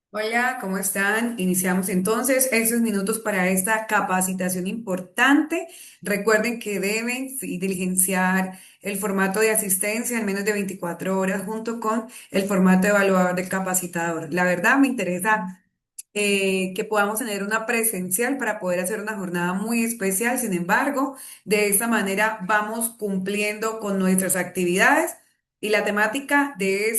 Hola, ¿cómo están? Iniciamos entonces esos minutos para esta capacitación importante. Recuerden que deben diligenciar el formato de asistencia en menos de 24 horas junto con el formato de evaluador del capacitador. La verdad me interesa que podamos tener una presencial para poder hacer una jornada muy especial. Sin embargo, de esta manera vamos cumpliendo con nuestras actividades y la temática de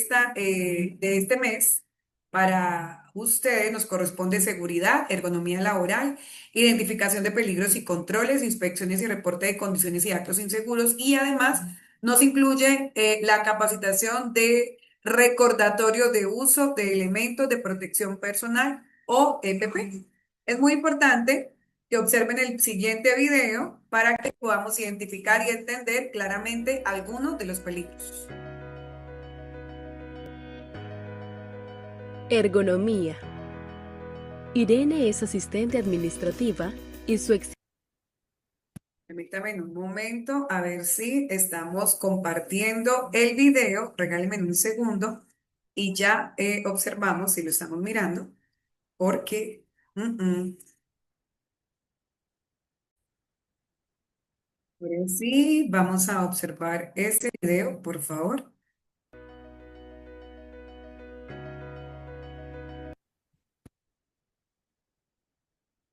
este mes para ustedes nos corresponde seguridad, ergonomía laboral, identificación de peligros y controles, inspecciones y reporte de condiciones y actos inseguros y además nos incluye la capacitación de recordatorio de uso de elementos de protección personal o EPP. Es muy importante que observen el siguiente video para que podamos identificar y entender claramente algunos de los peligros. Ergonomía. Irene es asistente administrativa y su Permítame en un momento a ver si estamos compartiendo el video. Regálenme en un segundo y ya observamos si lo estamos mirando, porque ahora sí, vamos a observar este video, por favor.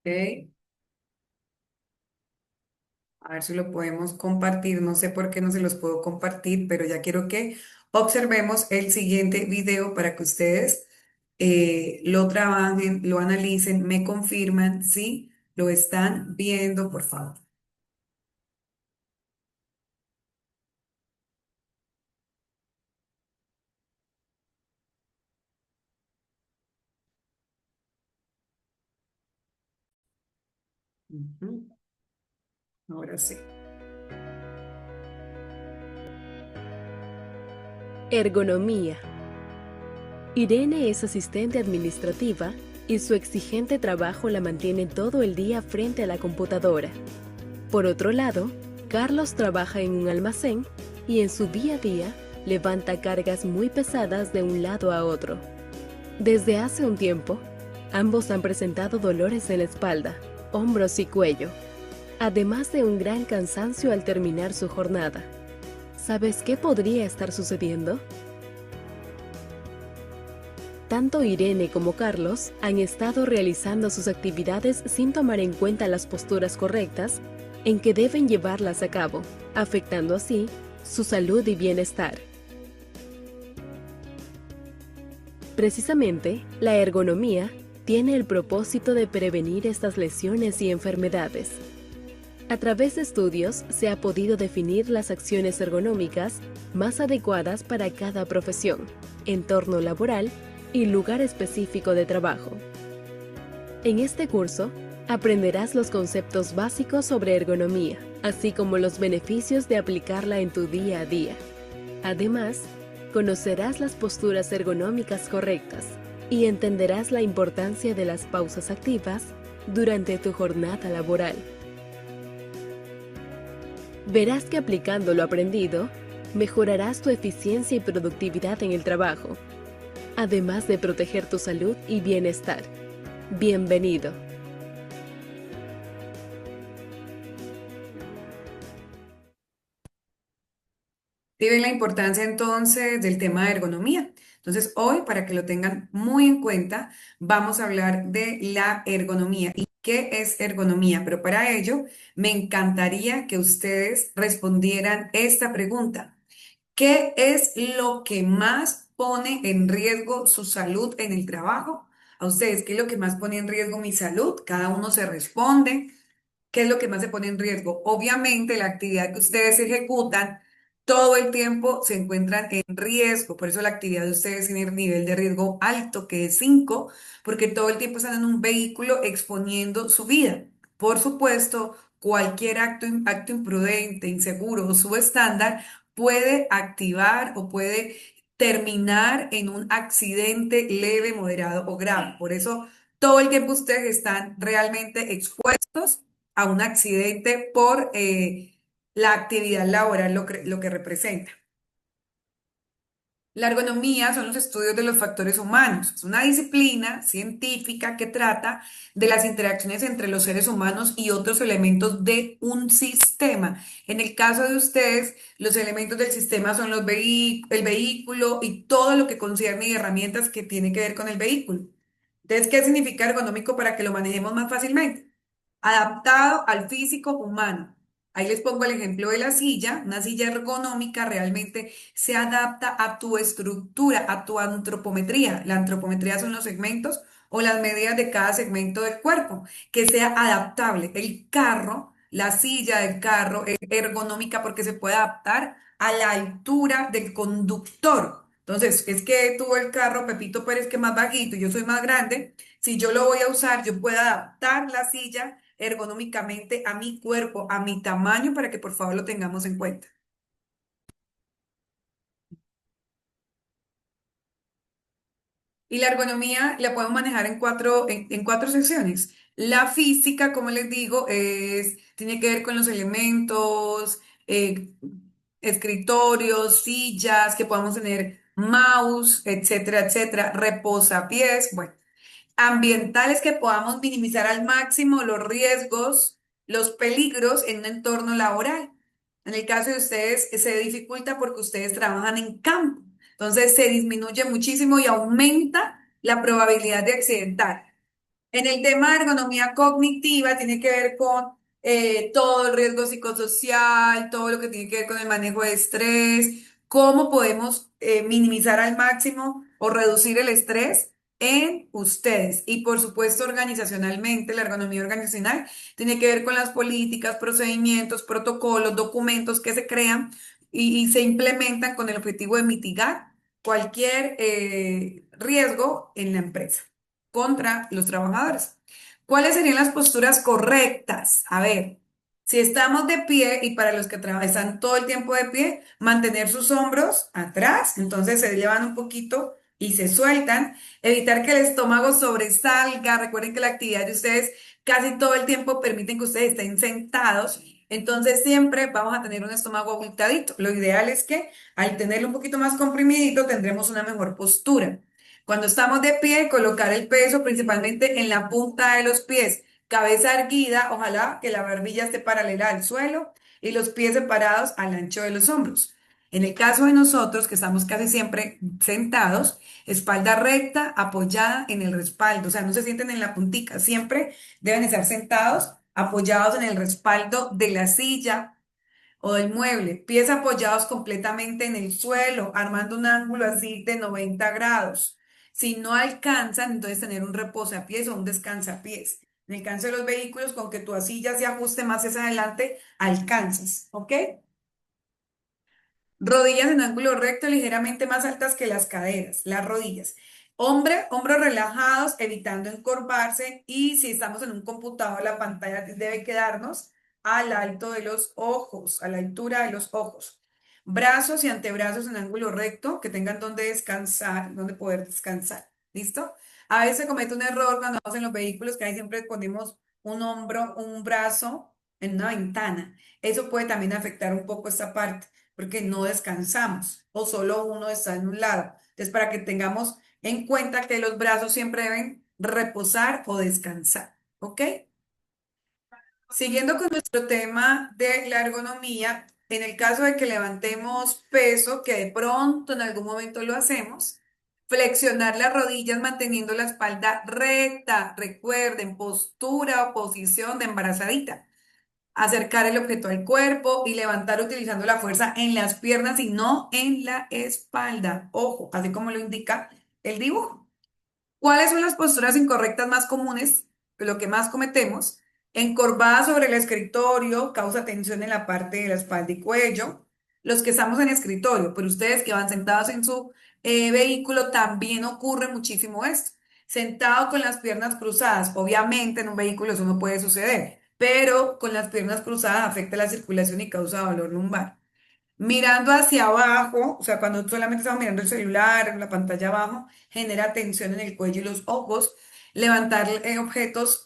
Ok. A ver si lo podemos compartir. No sé por qué no se los puedo compartir, pero ya quiero que observemos el siguiente video para que ustedes lo trabajen, lo analicen, me confirman si lo están viendo, por favor. Ujú. Ahora sí. ergonomía. Irene es asistente administrativa y su exigente trabajo la mantiene todo el día frente a la computadora. Por otro lado, Carlos trabaja en un almacén y en su día a día levanta cargas muy pesadas de un lado a otro. Desde hace un tiempo, ambos han presentado dolores en la espalda, hombros y cuello, además de un gran cansancio al terminar su jornada. ¿Sabes qué podría estar sucediendo? Tanto Irene como Carlos han estado realizando sus actividades sin tomar en cuenta las posturas correctas en que deben llevarlas a cabo, afectando así su salud y bienestar. Precisamente, la ergonomía tiene el propósito de prevenir estas lesiones y enfermedades. A través de estudios se ha podido definir las acciones ergonómicas más adecuadas para cada profesión, entorno laboral y lugar específico de trabajo. En este curso, aprenderás los conceptos básicos sobre ergonomía, así como los beneficios de aplicarla en tu día a día. Además, conocerás las posturas ergonómicas correctas y entenderás la importancia de las pausas activas durante tu jornada laboral. Verás que aplicando lo aprendido, mejorarás tu eficiencia y productividad en el trabajo, además de proteger tu salud y bienestar. Bienvenido. ¿Sí ven la importancia entonces del tema de ergonomía? Entonces, hoy, para que lo tengan muy en cuenta, vamos a hablar de la ergonomía. ¿Y qué es ergonomía? Pero para ello, me encantaría que ustedes respondieran esta pregunta. ¿Qué es lo que más pone en riesgo su salud en el trabajo? A ustedes, ¿qué es lo que más pone en riesgo mi salud? Cada uno se responde. ¿Qué es lo que más se pone en riesgo? Obviamente, la actividad que ustedes ejecutan todo el tiempo se encuentran en riesgo. Por eso la actividad de ustedes tiene un nivel de riesgo alto, que es 5, porque todo el tiempo están en un vehículo exponiendo su vida. Por supuesto, cualquier acto imprudente, inseguro o subestándar puede activar o puede terminar en un accidente leve, moderado o grave. Por eso, todo el tiempo ustedes están realmente expuestos a un accidente por la actividad laboral, lo que representa. La ergonomía son los estudios de los factores humanos. Es una disciplina científica que trata de las interacciones entre los seres humanos y otros elementos de un sistema. En el caso de ustedes, los elementos del sistema son el vehículo y todo lo que concierne y herramientas que tiene que ver con el vehículo. Entonces, ¿qué significa ergonómico para que lo manejemos más fácilmente? Adaptado al físico humano. Ahí les pongo el ejemplo de la silla. Una silla ergonómica realmente se adapta a tu estructura, a tu antropometría. La antropometría son los segmentos o las medidas de cada segmento del cuerpo, que sea adaptable. El carro, la silla del carro es ergonómica porque se puede adaptar a la altura del conductor. Entonces, es que tuvo el carro Pepito Pérez que es más bajito y yo soy más grande. Si yo lo voy a usar, yo puedo adaptar la silla ergonómicamente a mi cuerpo, a mi tamaño, para que por favor lo tengamos en cuenta. Y la ergonomía la podemos manejar en cuatro secciones. La física, como les digo, tiene que ver con los elementos, escritorios, sillas, que podamos tener mouse, etcétera, etcétera, reposapiés, bueno. Ambientales que podamos minimizar al máximo los riesgos, los peligros en un entorno laboral. En el caso de ustedes, se dificulta porque ustedes trabajan en campo. Entonces, se disminuye muchísimo y aumenta la probabilidad de accidentar. En el tema de ergonomía cognitiva tiene que ver con todo el riesgo psicosocial, todo lo que tiene que ver con el manejo de estrés, cómo podemos minimizar al máximo o reducir el estrés en ustedes. Y por supuesto, organizacionalmente, la ergonomía organizacional tiene que ver con las políticas, procedimientos, protocolos, documentos que se crean y se implementan con el objetivo de mitigar cualquier riesgo en la empresa contra los trabajadores. ¿Cuáles serían las posturas correctas? A ver, si estamos de pie y para los que están todo el tiempo de pie, mantener sus hombros atrás, entonces se llevan un poquito y se sueltan. Evitar que el estómago sobresalga. Recuerden que la actividad de ustedes casi todo el tiempo permiten que ustedes estén sentados. Entonces siempre vamos a tener un estómago abultadito. Lo ideal es que al tenerlo un poquito más comprimidito tendremos una mejor postura. Cuando estamos de pie, colocar el peso principalmente en la punta de los pies, cabeza erguida, ojalá que la barbilla esté paralela al suelo y los pies separados al ancho de los hombros. En el caso de nosotros, que estamos casi siempre sentados, espalda recta, apoyada en el respaldo, o sea, no se sienten en la puntica, siempre deben estar sentados, apoyados en el respaldo de la silla o del mueble, pies apoyados completamente en el suelo, armando un ángulo así de 90 grados. Si no alcanzan, entonces tener un reposapiés o un descansapiés. En el caso de los vehículos, con que tu silla se ajuste más hacia adelante, alcanzas, ¿ok? Rodillas en ángulo recto, ligeramente más altas que las caderas, las rodillas. Hombros relajados, evitando encorvarse. Y si estamos en un computador, la pantalla debe quedarnos al alto de los ojos, a la altura de los ojos. Brazos y antebrazos en ángulo recto, que tengan donde descansar, donde poder descansar. ¿Listo? A veces se comete un error cuando vamos en los vehículos, que ahí siempre ponemos un hombro, un brazo en una ventana. Eso puede también afectar un poco esta parte porque no descansamos o solo uno está en un lado. Entonces, para que tengamos en cuenta que los brazos siempre deben reposar o descansar, ¿ok? Siguiendo con nuestro tema de la ergonomía, en el caso de que levantemos peso, que de pronto en algún momento lo hacemos, flexionar las rodillas manteniendo la espalda recta. Recuerden, postura o posición de embarazadita. Acercar el objeto al cuerpo y levantar utilizando la fuerza en las piernas y no en la espalda. Ojo, así como lo indica el dibujo. ¿Cuáles son las posturas incorrectas más comunes? Lo que más cometemos. Encorvada sobre el escritorio causa tensión en la parte de la espalda y cuello. Los que estamos en escritorio, pero ustedes que van sentados en su vehículo, también ocurre muchísimo esto. Sentado con las piernas cruzadas. Obviamente en un vehículo eso no puede suceder, pero con las piernas cruzadas afecta la circulación y causa dolor lumbar. Mirando hacia abajo, o sea, cuando solamente estamos mirando el celular, la pantalla abajo, genera tensión en el cuello y los ojos. Levantar objetos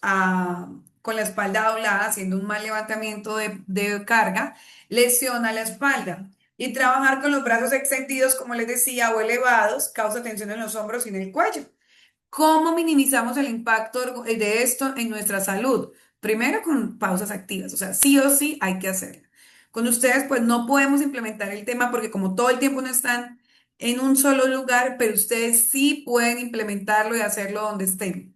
con la espalda doblada, haciendo un mal levantamiento de carga, lesiona la espalda. Y trabajar con los brazos extendidos, como les decía, o elevados, causa tensión en los hombros y en el cuello. ¿Cómo minimizamos el impacto de esto en nuestra salud? Primero con pausas activas, o sea, sí o sí hay que hacerlo. Con ustedes, pues no podemos implementar el tema porque como todo el tiempo no están en un solo lugar, pero ustedes sí pueden implementarlo y hacerlo donde estén.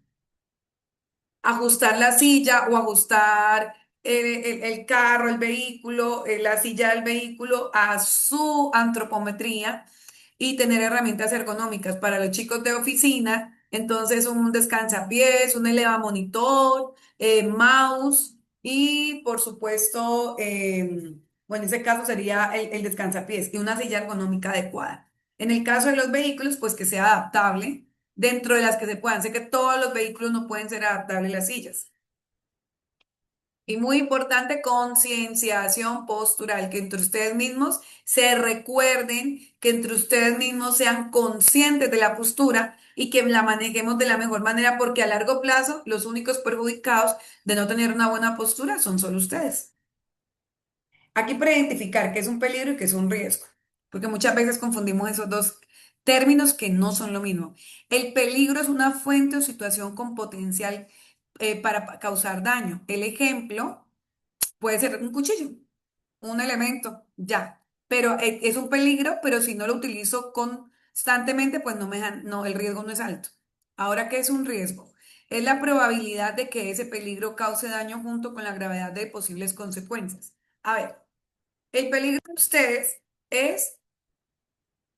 Ajustar la silla o ajustar el carro, el vehículo, la silla del vehículo a su antropometría y tener herramientas ergonómicas para los chicos de oficina. Entonces, un descansapiés, un elevamonitor, mouse y, por supuesto, bueno, en ese caso sería el descansapiés y una silla ergonómica adecuada. En el caso de los vehículos, pues que sea adaptable dentro de las que se puedan. Sé que todos los vehículos no pueden ser adaptables las sillas. Y muy importante, concienciación postural, que entre ustedes mismos se recuerden, que entre ustedes mismos sean conscientes de la postura y que la manejemos de la mejor manera, porque a largo plazo los únicos perjudicados de no tener una buena postura son solo ustedes. Aquí para identificar qué es un peligro y qué es un riesgo, porque muchas veces confundimos esos dos términos que no son lo mismo. El peligro es una fuente o situación con potencial para causar daño. El ejemplo puede ser un cuchillo, un elemento, ya. Pero es un peligro, pero si no lo utilizo constantemente, pues no, el riesgo no es alto. Ahora, ¿qué es un riesgo? Es la probabilidad de que ese peligro cause daño junto con la gravedad de posibles consecuencias. A ver. El peligro de ustedes es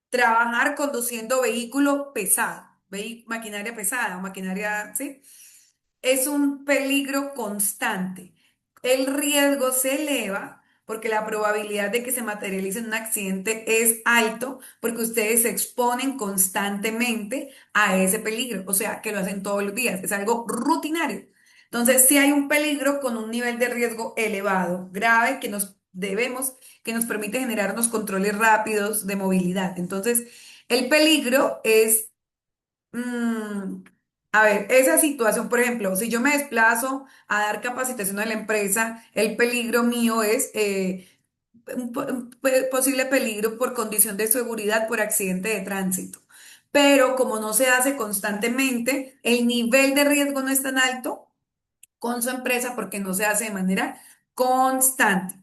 trabajar conduciendo vehículo pesado, maquinaria pesada o maquinaria, ¿sí? Es un peligro constante. El riesgo se eleva porque la probabilidad de que se materialice en un accidente es alto porque ustedes se exponen constantemente a ese peligro, o sea, que lo hacen todos los días, es algo rutinario. Entonces, si hay un peligro con un nivel de riesgo elevado, grave, que nos permite generar unos controles rápidos de movilidad. Entonces, el peligro es Mm, a ver, esa situación, por ejemplo, si yo me desplazo a dar capacitación a la empresa, el peligro mío es un posible peligro por condición de seguridad por accidente de tránsito. Pero como no se hace constantemente, el nivel de riesgo no es tan alto con su empresa porque no se hace de manera constante.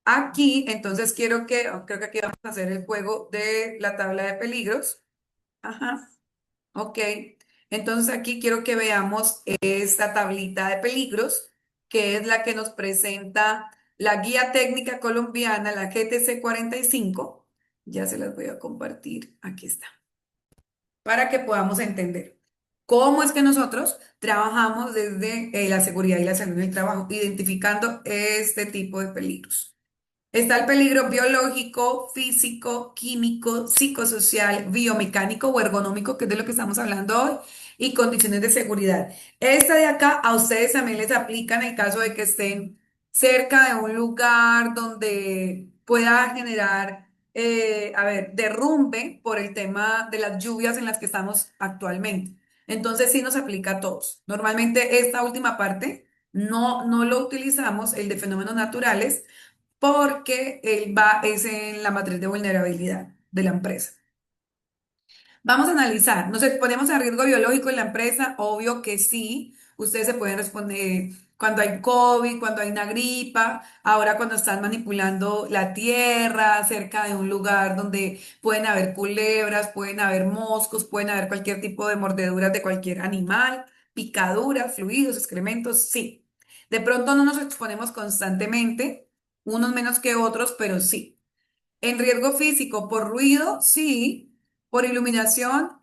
Aquí, entonces creo que aquí vamos a hacer el juego de la tabla de peligros. Ajá. Ok, entonces aquí quiero que veamos esta tablita de peligros, que es la que nos presenta la Guía Técnica Colombiana, la GTC 45. Ya se las voy a compartir. Aquí está, para que podamos entender cómo es que nosotros trabajamos desde la seguridad y la salud en el trabajo, identificando este tipo de peligros. Está el peligro biológico, físico, químico, psicosocial, biomecánico o ergonómico, que es de lo que estamos hablando hoy, y condiciones de seguridad. Esta de acá a ustedes también les aplica en el caso de que estén cerca de un lugar donde pueda generar, a ver, derrumbe por el tema de las lluvias en las que estamos actualmente. Entonces sí nos aplica a todos. Normalmente esta última parte no lo utilizamos, el de fenómenos naturales porque es en la matriz de vulnerabilidad de la empresa. Vamos a analizar, ¿nos exponemos a riesgo biológico en la empresa? Obvio que sí. Ustedes se pueden responder cuando hay COVID, cuando hay una gripa, ahora cuando están manipulando la tierra cerca de un lugar donde pueden haber culebras, pueden haber moscos, pueden haber cualquier tipo de mordeduras de cualquier animal, picaduras, fluidos, excrementos, sí. De pronto no nos exponemos constantemente, unos menos que otros, pero sí. En riesgo físico, por ruido, sí, por iluminación,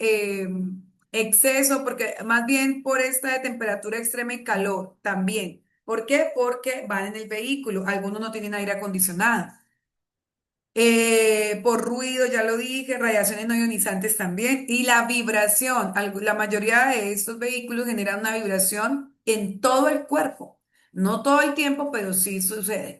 exceso, porque más bien por esta de temperatura extrema y calor también. ¿Por qué? Porque van en el vehículo, algunos no tienen aire acondicionado. Por ruido, ya lo dije, radiaciones no ionizantes también. Y la vibración, la mayoría de estos vehículos generan una vibración en todo el cuerpo. No todo el tiempo, pero sí sucede.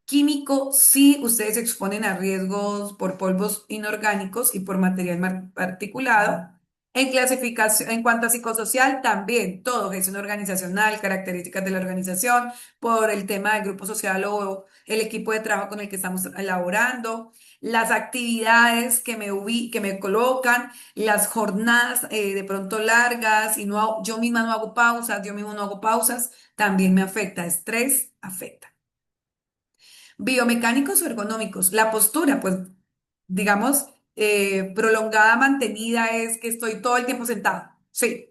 Químico, sí, ustedes se exponen a riesgos por polvos inorgánicos y por material particulado. En clasificación, en cuanto a psicosocial, también todo, gestión organizacional, características de la organización, por el tema del grupo social o el equipo de trabajo con el que estamos elaborando. las actividades que me colocan, las jornadas de pronto largas y no yo misma no hago pausas, yo mismo no hago pausas, también me afecta. Estrés afecta. Biomecánicos o ergonómicos. La postura, pues, digamos, prolongada, mantenida es que estoy todo el tiempo sentada. Sí.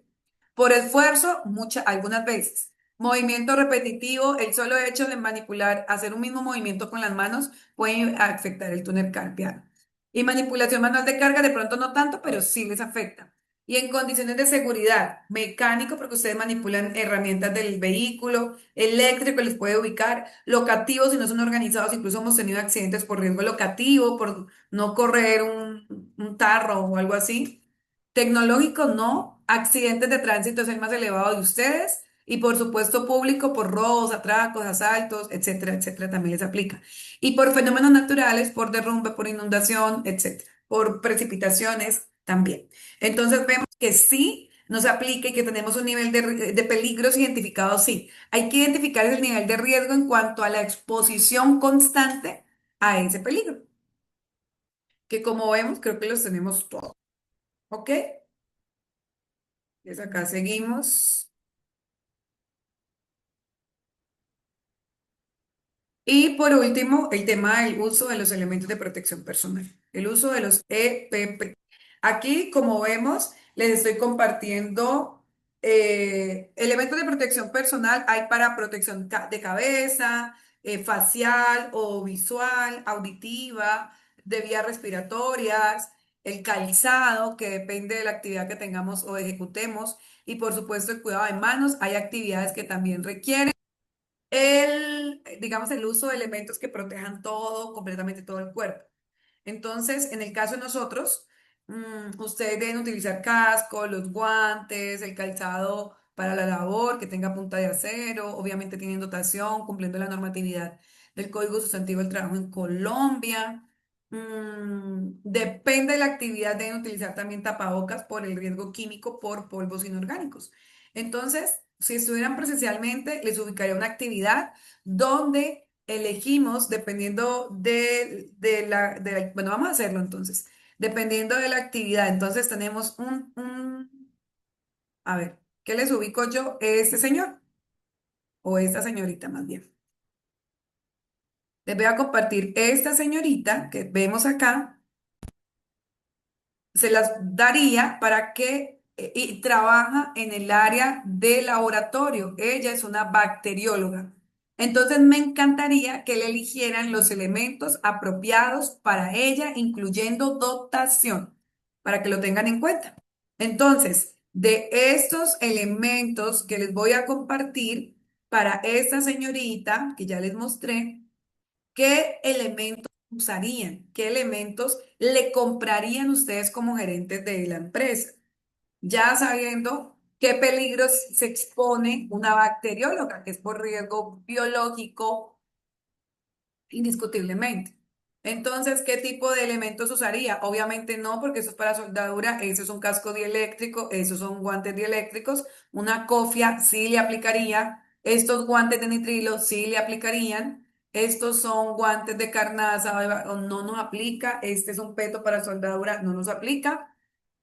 Por esfuerzo, algunas veces. Movimiento repetitivo, el solo hecho de manipular, hacer un mismo movimiento con las manos puede afectar el túnel carpiano. Y manipulación manual de carga, de pronto no tanto, pero sí les afecta. Y en condiciones de seguridad, mecánico, porque ustedes manipulan herramientas del vehículo, eléctrico les puede ubicar, locativo, si no son organizados, incluso hemos tenido accidentes por riesgo locativo, por no correr un tarro o algo así. Tecnológico, no. Accidentes de tránsito es el más elevado de ustedes. Y por supuesto público por robos, atracos, asaltos, etcétera, etcétera, también les aplica. Y por fenómenos naturales, por derrumbe, por inundación, etcétera. Por precipitaciones también. Entonces vemos que sí nos aplica y que tenemos un nivel de peligros identificados, sí. Hay que identificar el nivel de riesgo en cuanto a la exposición constante a ese peligro, que como vemos, creo que los tenemos todos. ¿Ok? Entonces acá seguimos. Y por último, el tema del uso de los elementos de protección personal, el uso de los EPP. Aquí, como vemos, les estoy compartiendo elementos de protección personal. Hay para protección de cabeza, facial o visual, auditiva, de vías respiratorias, el calzado, que depende de la actividad que tengamos o ejecutemos. Y por supuesto, el cuidado de manos. Hay actividades que también requieren digamos, el uso de elementos que protejan todo, completamente todo el cuerpo. Entonces, en el caso de nosotros, ustedes deben utilizar casco, los guantes, el calzado para la labor, que tenga punta de acero, obviamente tienen dotación, cumpliendo la normatividad del Código Sustantivo del Trabajo en Colombia. Depende de la actividad, deben utilizar también tapabocas por el riesgo químico por polvos inorgánicos. Entonces, si estuvieran presencialmente, les ubicaría una actividad donde elegimos, dependiendo bueno, vamos a hacerlo entonces, dependiendo de la actividad. Entonces tenemos a ver, ¿qué les ubico yo? Este señor o esta señorita más bien. Les voy a compartir esta señorita que vemos acá, se las daría para que y trabaja en el área de laboratorio. Ella es una bacterióloga. Entonces me encantaría que le eligieran los elementos apropiados para ella, incluyendo dotación, para que lo tengan en cuenta. Entonces, de estos elementos que les voy a compartir para esta señorita que ya les mostré, ¿qué elementos usarían? ¿Qué elementos le comprarían ustedes como gerentes de la empresa? Ya sabiendo qué peligros se expone una bacterióloga, que es por riesgo biológico indiscutiblemente. Entonces, ¿qué tipo de elementos usaría? Obviamente no, porque eso es para soldadura, eso es un casco dieléctrico, esos son guantes dieléctricos, una cofia sí le aplicaría, estos guantes de nitrilo sí le aplicarían, estos son guantes de carnaza, no nos aplica, este es un peto para soldadura, no nos aplica.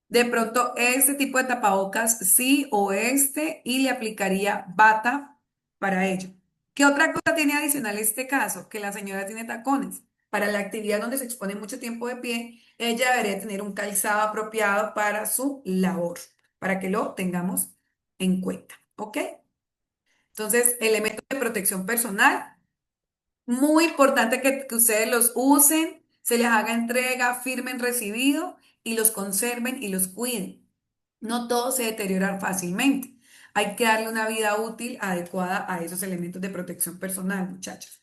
De pronto, este tipo de tapabocas sí o este y le aplicaría bata para ello. ¿Qué otra cosa tiene adicional este caso? Que la señora tiene tacones. Para la actividad donde se expone mucho tiempo de pie, ella debería tener un calzado apropiado para su labor, para que lo tengamos en cuenta. ¿Ok? Entonces, elementos de protección personal, muy importante que ustedes los usen, se les haga entrega, firmen recibido y los conserven y los cuiden. No todos se deterioran fácilmente. Hay que darle una vida útil adecuada a esos elementos de protección personal, muchachos.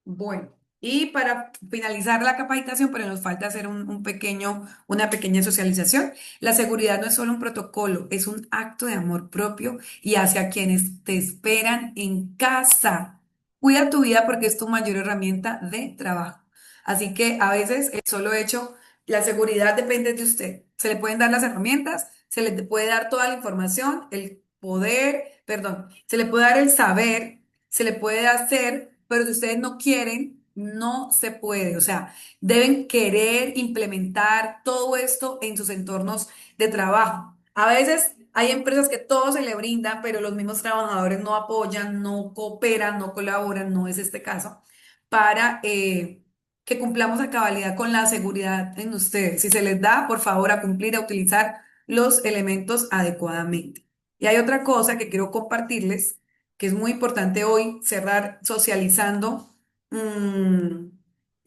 Bueno, y para finalizar la capacitación, pero nos falta hacer una pequeña socialización. La seguridad no es solo un protocolo, es un acto de amor propio y hacia quienes te esperan en casa. Cuida tu vida porque es tu mayor herramienta de trabajo. Así que a veces el solo hecho, la seguridad depende de usted. Se le pueden dar las herramientas, se le puede dar toda la información, el poder, perdón, se le puede dar el saber, se le puede hacer, pero si ustedes no quieren No se puede, o sea, deben querer implementar todo esto en sus entornos de trabajo. A veces hay empresas que todo se le brinda, pero los mismos trabajadores no apoyan, no cooperan, no colaboran, no es este caso, para que cumplamos a cabalidad con la seguridad en ustedes. Si se les da, por favor, a cumplir, a utilizar los elementos adecuadamente. Y hay otra cosa que quiero compartirles, que es muy importante hoy cerrar socializando mm,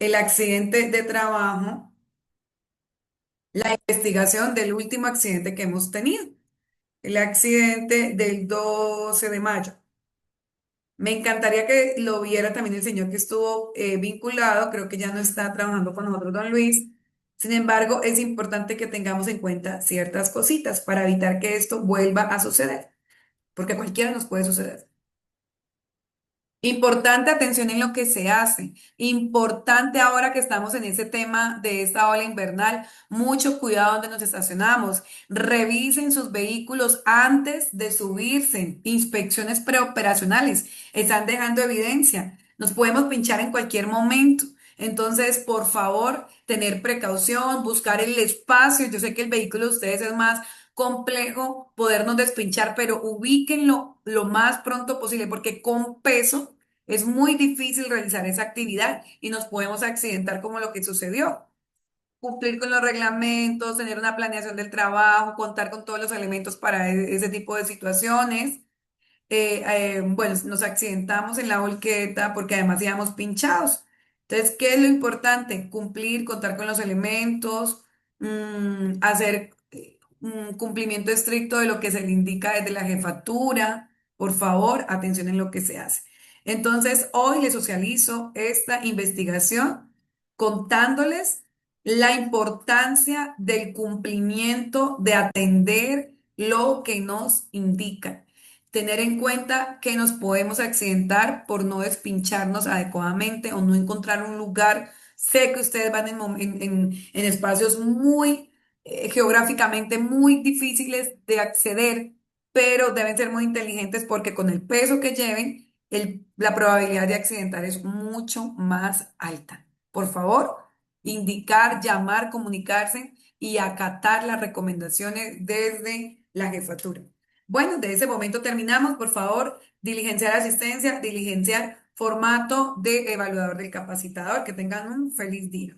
el accidente de trabajo, la investigación del último accidente que hemos tenido, el accidente del 12 de mayo. Me encantaría que lo viera también el señor que estuvo vinculado, creo que ya no está trabajando con nosotros, don Luis. Sin embargo, es importante que tengamos en cuenta ciertas cositas para evitar que esto vuelva a suceder, porque a cualquiera nos puede suceder. Importante atención en lo que se hace. Importante ahora que estamos en ese tema de esta ola invernal, mucho cuidado donde nos estacionamos. Revisen sus vehículos antes de subirse. Inspecciones preoperacionales están dejando evidencia. Nos podemos pinchar en cualquier momento. Entonces, por favor, tener precaución, buscar el espacio. Yo sé que el vehículo de ustedes es más complejo podernos despinchar, pero ubíquenlo lo más pronto posible, porque con peso es muy difícil realizar esa actividad y nos podemos accidentar como lo que sucedió. Cumplir con los reglamentos, tener una planeación del trabajo, contar con todos los elementos para ese tipo de situaciones. Bueno, nos accidentamos en la volqueta porque además íbamos pinchados. Entonces, ¿qué es lo importante? Cumplir, contar con los elementos, hacer un cumplimiento estricto de lo que se le indica desde la jefatura. Por favor, atención en lo que se hace. Entonces, hoy les socializo esta investigación contándoles la importancia del cumplimiento, de atender lo que nos indican. Tener en cuenta que nos podemos accidentar por no despincharnos adecuadamente o no encontrar un lugar. Sé que ustedes van en espacios muy geográficamente muy difíciles de acceder, pero deben ser muy inteligentes porque con el peso que lleven, la probabilidad de accidentar es mucho más alta. Por favor, indicar, llamar, comunicarse y acatar las recomendaciones desde la jefatura. Bueno, de ese momento terminamos. Por favor, diligenciar asistencia, diligenciar formato de evaluador del capacitador. Que tengan un feliz día.